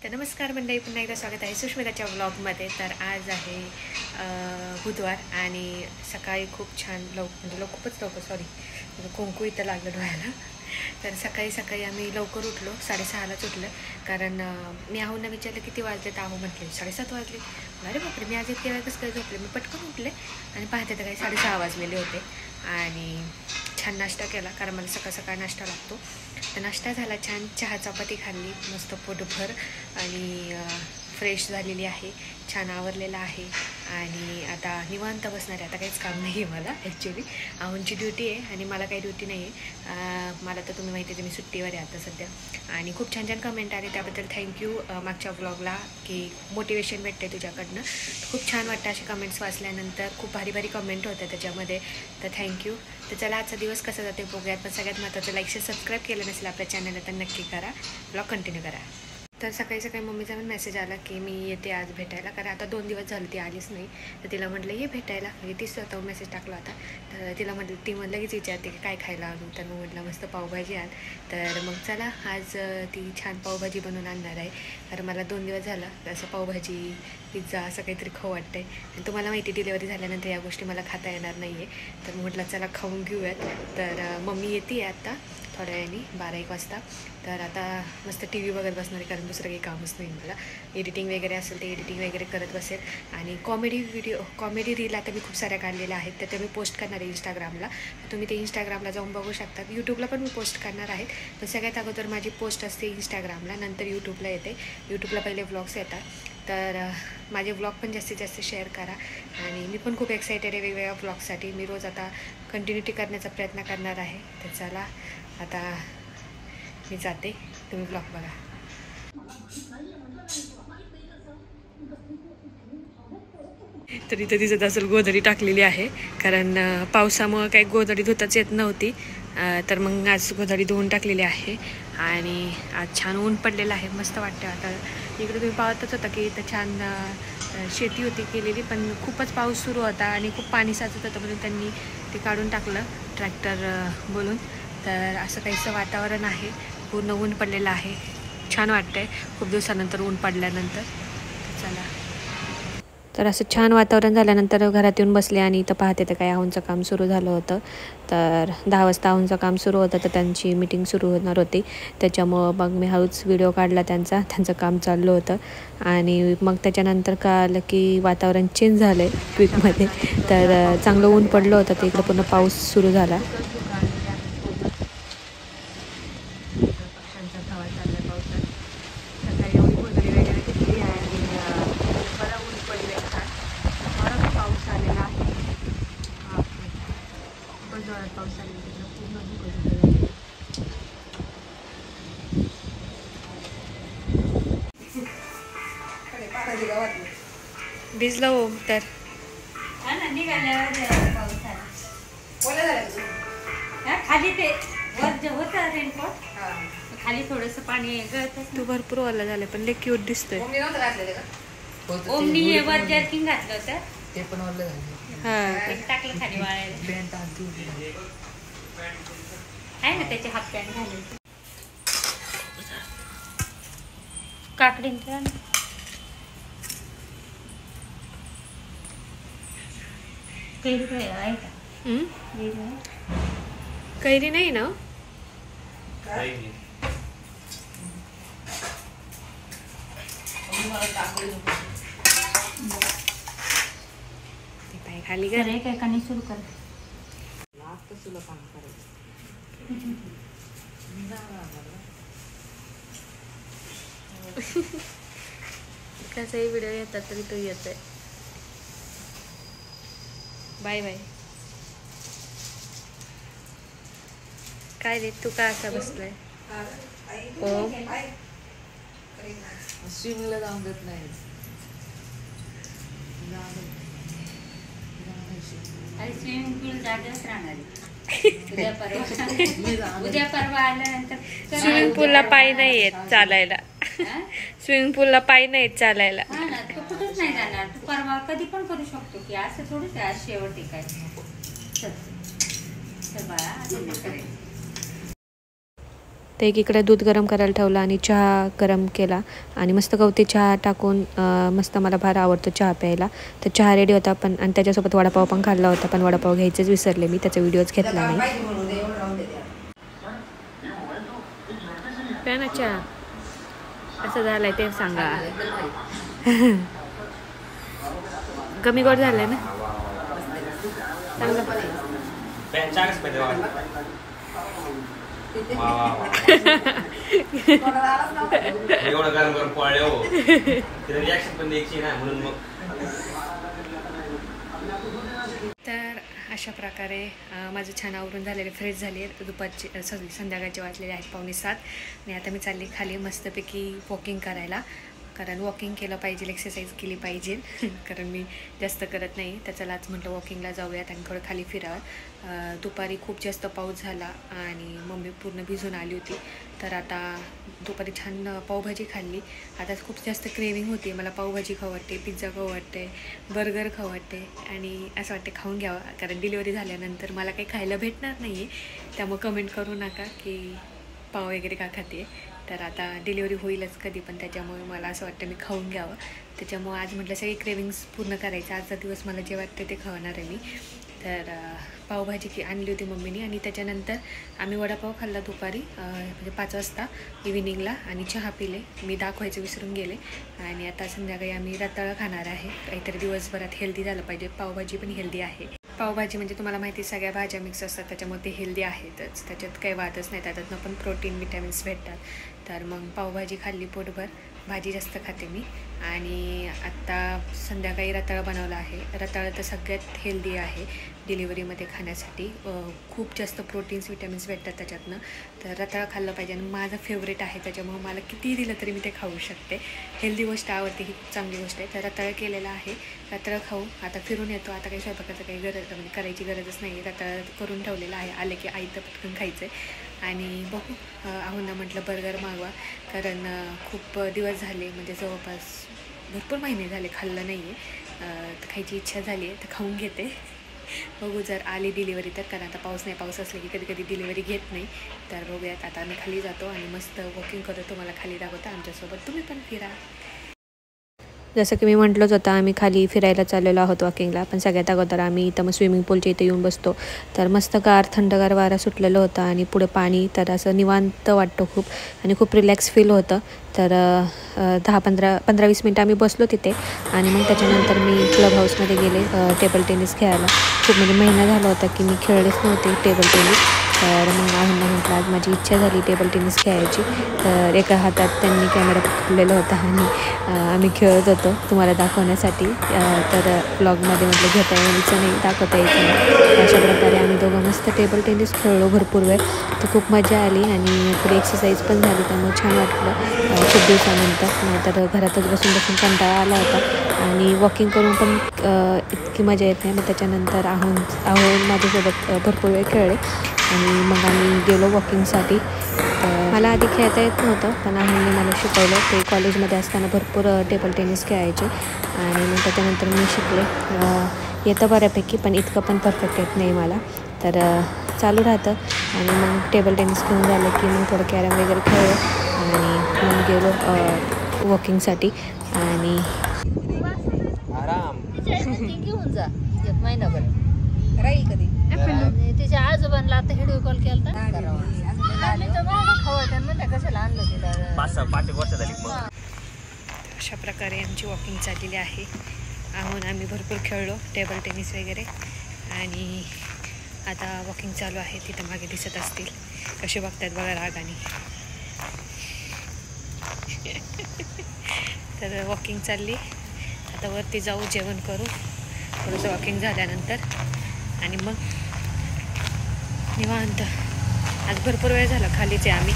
तर नमस्कार मंडळी, पुन्हा एकदा स्वागत आहे सुष्मिताच्या व्लॉगमध्ये. तर आज आहे बुधवार आणि सकाळी खूप छान खूपच लवकर कुंकू इथं लागलं डोळ्याला. तर सकाळी आम्ही लवकर उठलो, 6:30लाच उठलं. कारण मी आहूंना विचारलं किती वाजले, तर आहू म्हटले 7:30 वाजले. अरे बापरे, मी आज इतक्या वेळ कसं काय झोपले. मी पटकन उठले आणि पाहते तर काही 6:30 वाजलेले होते. आणि छान नाश्ता केला, कारण मला सकाळ नाश्ता लागतो. तर नाश्ता झाला छान, चहा चपाती खाल्ली मस्त पोटभर आणि फ्रेश झालेली आहे, छान आवरलेलं आहे. आणि आता निवांत बसणार आहे. आता काहीच काम नाही आहे मला. ॲक्च्युली आहूंची ड्युटी आहे आणि मला काही ड्युटी नाही आहे. मला तर तुम्ही माहिती आहे, मी सुट्टीवर आहे आता सध्या. आणि खूप छान कमेंट आले, त्याबद्दल थँक्यू. मागच्या व्लॉगला की मोटिवेशन भेटते तुझ्याकडनं, खूप छान वाटतं असे कमेंट्स वाचल्यानंतर. खूप भारी कमेंट होतं त्याच्यामध्ये, तर थँक्यू. तर चला, आजचा दिवस कसा जाते बघूयात. पण सगळ्यात महत्त्वाचं, लाईक शेअर सबस्क्राईब केलं नसेल आपल्या चॅनलला तर नक्की करा. ब्लॉग कंटिन्यू करा. तर सकाळी मम्मीचा पण मेसेज आला की मी येते आज भेटायला, कारण आता 2 दिवस झाले ती आलीच नाही. तर तिला म्हटलं ये भेटायला, म्हणजे तीच स्वतः मेसेज टाकला होता. तर तिला म्हटलं, ती म्हटलं लगेच विचारते की काय खायला आणू. तर मग म्हटलं मस्त पावभाजी आण. तर मग चला, आज ती छान पावभाजी बनवून आणणार आहे. कारण मला 2 दिवस झालं असं पावभाजी पिझ्झा असं काहीतरी खाऊ वाटतं आहे. आणि तुम्हाला माहिती, डिलेवरी झाल्यानंतर या गोष्टी मला खाता येणार नाही आहे. तर म्हटलं चला खाऊन घेऊयात. तर मम्मी येते आहे आत्ता थोड्या वेळाने 12-1 वाजता. तर आता मस्त टी व्ही बघत बसणार आहे, कारण दुसरं काही कामच नाही मला. एडिटिंग वगैरे असेल ते एडिटिंग वगैरे करत बसेल. आणि कॉमेडी रील आता मी खूप साऱ्या काढलेल्या आहेत, तर ते मी पोस्ट करणार आहे इंस्टाग्रामला. तुम्ही ते इंस्टाग्रामला जाऊन बघू शकता. यूट्यूबला पण मी पोस्ट करणार आहेत, पण सगळ्यात अगोदर माझी पोस्ट असते इंस्टाग्रामला, नंतर यूट्यूबला येते. यूट्यूबला पहिले व्लॉग्स येतात. तर माझे व्लॉग पण जास्तीत जास्त शेअर करा. आणि मी पण खूप एक्सायटेड आहे वेगवेगळ्या व्लॉगसाठी. मी रोज आता कंटिन्युटी करण्याचा प्रयत्न करणार आहे. तर चला, आता मी जाते, तुम्ही ब्लॉग बघा. तर इथं दिसत असेल गोधडी टाकलेली आहे, कारण पावसामुळं काही गोधडी धुताच येत नव्हती. तर मग आज गोधडी धुवून टाकलेली आहे. आणि आज छान ऊन पडलेलं आहे, मस्त वाटतं. आता इकडे तुम्ही पाहतच होता की इथं छान शेती होती केलेली, पण खूपच पाऊस सुरू होता आणि खूप पाणी साचत होतं, म्हणून त्यांनी ते काढून टाकलं ट्रॅक्टर बोलून. तर असं काहीसं वातावरण आहे, पूर्ण ऊन पडलेलं आहे. छान वाटतंय खूप दिवसानंतर ऊन पडल्यानंतर. चला, तर असं छान वातावरण झाल्यानंतर घरात येऊन बसले आणि इथं पाहते तर काय आहूंचं काम सुरू झालं होतं. तर 10 वाजता आहूंचं काम सुरू होतं, तर त्यांची मीटिंग सुरू होणार होती. त्याच्यामुळं मग मी हळूच व्हिडिओ काढला त्यांचं काम चाललं होतं. आणि मग त्याच्यानंतर कळालं की वातावरण चेंज झालं आहे क्विकमध्ये. तर चांगलं ऊन पडलं होतं, तर इकडं पूर्ण पाऊस सुरू झाला. भिजलो तर खाली ते वर होतं रेनकोट, खाली थोडंसं पाणी गळत. तू भरपूर ओला झालं, पण लय क्यूट दिसतोय. ओमनी वर जर्किंग घातलं होतं, ते पण ओलं हा, टाकलं खाली वाळायला. आहे ना त्याचे हाफ पॅन्ट घालून. काकडीन आहे का? कैरी नाही ना. ते पाय खाली कर. काय कानी सुरू कर. कसाही व्हिडिओ येतात तरी तो येतोय. Bye bye. काय रे, तू का असा बसलाय? ओ, स्विमिंगला जाऊन देत नाही. अरे स्विमिंग पूल जागेच राहणार उद्या परवा आल्यानंतर. स्विमिंग पूलला पाय नाही येत चालायला. स्विमिंग पूलला पाय नाही येत चालायला. हा ना, तू कुठंच नाही जाणार. तू परवा कधी पण करू शकतो की, असं थोडंच आहे आज शेवटी काय. चल बाळा, तर एकीकडे दूध गरम करायला ठेवलं आणि चहा गरम केला आणि मस्त गवती चहा टाकून मस्त मला फार आवडतो चहा प्यायला. तर चहा रेडी होता पण आणि त्याच्यासोबत वडापाव पण खाल्ला होता, पण वडापाव घ्यायचेच विसरले मी, त्याचा व्हिडिओच घेतला नाही. प्या ना चहा, कसं झालंय ते सांगा. कमी गोड झालंय ना एवढं गरम गरम पोळले हो, रिॲक्शन पण द्यायची ना म्हणून. मग तर अशा प्रकारे माझं छान आवरून झालेले, फ्रेश झाले. दुपारचे संध्याकाळचे वाजलेले आहेत 6:45 आणि आता मी चालली खाली मस्तपैकी वॉकिंग करायला, कारण वॉकिंग केलं पाहिजे, एक्सरसाइज केली पाहिजे. कारण मी जास्त करत नाही, तर चला आज म्हटलं वॉकिंगला जाऊयात आणि थोडं खाली फिरावं. दुपारी खूप जास्त पाऊस झाला आणि मम्मी पूर्ण भिजून आली होती. तर आता दुपारी छान पावभाजी खाल्ली. आता खूप जास्त क्रेविंग होती, मला पावभाजी खाऊ वाटते, पिझ्झा खाऊ वाटते, बर्गर खाऊ वाटते आणि असं वाटते खाऊन घ्यावं. कारण डिलिव्हरी झाल्यानंतर मला काही खायला भेटणार नाही आहे, त्यामुळे कमेंट करू नका की पाव वगैरे का खाते. तर आता डिलिव्हरी होईलच कधी पण, त्याच्यामुळे मला असं वाटतं मी खाऊन घ्यावं. त्याच्यामुळे आज म्हटलं सगळे क्रेविंग्स पूर्ण करायचं, आजचा दिवस मला जे वाटते ते खावणार आहे मी. तर पावभाजी आणली होती मम्मीने आणि त्याच्यानंतर आम्ही वडापाव खाल्ला दुपारी, म्हणजे 5 वाजता इव्हिनिंगला, आणि चहा पिले. मी दाखवायचं विसरून गेले. आणि आता संध्याकाळी आम्ही रताळं खाणार आहे, काहीतरी दिवसभरात हेल्दी झालं पाहिजे. पावभाजी पण हेल्दी आहे. पावभाजी म्हणजे तुम्हाला माहिती सगळ्या भाज्या मिक्स असतात, त्याच्यामुळे ते हेल्दी आहेतच, त्याच्यात काही वादच नाही. त्याच्यातनं पण प्रोटीन विटॅमिन्स भेटतात. तर मग पावभाजी खाल्ली पोटभर, भाजी जास्त खाते मी. आणि आत्ता संध्याकाळी रताळं बनवलं आहे. रताळं तर सगळ्यात हेल्दी आहे डिलिव्हरीमध्ये खाण्यासाठी, खूप जास्त प्रोटीन्स विटॅमिन्स भेटतात त्याच्यातनं. तर रताळं खाल्लं पाहिजे आणि माझं फेवरेट आहे, त्याच्यामुळे मला कितीही दिलं तरी मी ते खाऊ शकते. हेल्दी गोष्ट आवडते, ही खूप चांगली गोष्ट आहे. तर रताळं केलेलं आहे, रताळं खाऊ. आता फिरून येतो, आता काही स्वयंपाकाचं काही गरज म्हणजे करायची गरजच नाही. रताळं करून ठेवलेलं आहे, आले की आईतं पटकन खायचं आहे. आणि बघू, आहोंना म्हटलं बर्गर मागवा, कारण खूप दिवस झाले, म्हणजे जवळपास भरपूर महिने झाले खाल्लं नाही आहे. तर खायची इच्छा झाली आहे, तर खाऊन घेते. बघू जर आली डिलिव्हरी तर, कारण आता पाऊस नाही, पाऊस असले की कधी कधी डिलिव्हरी घेत नाही. तर बघूयात. आता आम्ही खाली जातो आणि मस्त वॉकिंग करतो, तुम्हाला खाली दाखवतो. आमच्यासोबत तुम्ही पण फिरा. जसं की मी म्हटलंच होतं, आम्ही खाली फिरायला चाललेलो आहोत वॉकिंगला. पण सगळ्यात अगोदर आम्ही इथं मग स्विमिंग पूलच्या इथे येऊन बसतो. तर मस्त थंडगार वारा सुटलेलं होतं आणि पुढे पाणी, तर असं निवांत वाटतं खूप आणि खूप रिलॅक्स फील होतं. तर 15-20 मिनटं आम्ही बसलो तिथे आणि मग त्याच्यानंतर मी क्लब हाऊसमध्ये गेले टेबल टेनिस खेळायला. खूप म्हणजे महिना झाला होता की मी खेळलेच नव्हते टेबल टेनिस. तर मग आम्हाला म्हटलं आज माझी इच्छा झाली टेबल टेनिस खेळायची. तर एका हातात त्यांनी कॅमेरा पकडलेला होता आणि आम्ही खेळत होतो तुम्हाला दाखवण्यासाठी. तर ब्लॉगमध्ये म्हटलं घेता यायचं नाही, दाखवता यायचं नाही. अशा प्रकारे आम्ही दोघं मस्त टेबल टेनिस खेळलो भरपूर वेळ. तर खूप मजा आली आणि थोडी एक्सरसाइज पण झाली, त्यामुळे छान वाटलं खूप दिवसानंतर. नाहीतर घरातच बसून बसून कंटाळा आला होता आणि वॉकिंग करून पण इतकी मजा येत नाही. मग त्याच्यानंतर आहोन माझ्यासोबत भरपूर वेळ खेळले आणि मग आम्ही गेलो वॉकिंगसाठी. मला आधी खेळता येत नव्हतं, पण आम्ही मला शिकवलं. ते कॉलेजमध्ये असताना भरपूर टेबल टेनिस खेळायचे आणि मग त्याच्यानंतर मी शिकले. येतं बऱ्यापैकी, पण इतकं पण परफेक्ट येत नाही मला. तर चालू राहतं आणि मग टेबल टेनिस खेळून झालं की मग थोडं कॅरम वगैरे खेळलं आणि मग गेलो वॉकिंगसाठी. आणि घेऊन जा एक महिनाभर राहील कधी. तिच्या आजोबांना आता व्हिडिओ कॉल केला कशाला आणलं तिला. 5-6 वर्ष झाली. अशा प्रकारे आमची वॉकिंग चाललेली आहे. आम्ही भरपूर खेळलो टेबल टेनिस वगैरे आणि आता वॉकिंग चालू आहे. तिथं मागे दिसत असतील कसे बघतात बघा रागाने. तर वॉकिंग चालली, आता वरती जाऊ, जेवण करू थोडंसं वॉकिंग झाल्यानंतर आणि मग निवांत. आज भरपूर वेळ झाला खालीच आहे. आम्ही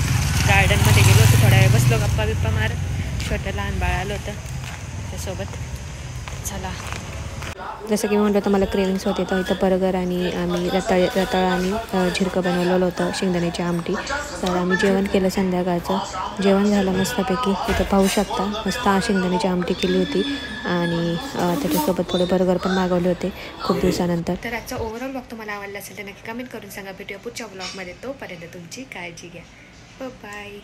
गार्डनमध्ये गेलो होतो, थोडा वेळ बसलो, गप्पा बिप्पा मारत. छोटं लहान बाळ आलं होतं त्याच्यासोबत. चला, जसं की मी म्हटलं तर मला क्रेविंग्स होते, तर इथं बर्गर आणि आम्ही रताळ आणि झिरकं बनवलेलं होतं, शेंगदाण्याची आमटी. तर आम्ही जेवण केलं, संध्याकाळचं जेवण झालं मस्तपैकी. इथं पाहू शकता मस्त शेंगदाण्याची आमटी केली होती आणि त्याच्यासोबत थोडे बर्गर पण मागवले होते खूप दिवसानंतर. तर आजचा ओव्हरऑल ब्लॉग तुम्हाला आवडला असेल तर नक्की कमेंट करून सांगा. भेटूया पुढच्या ब्लॉगमध्ये. तोपर्यंत तुमची काळजी घ्या. बाय.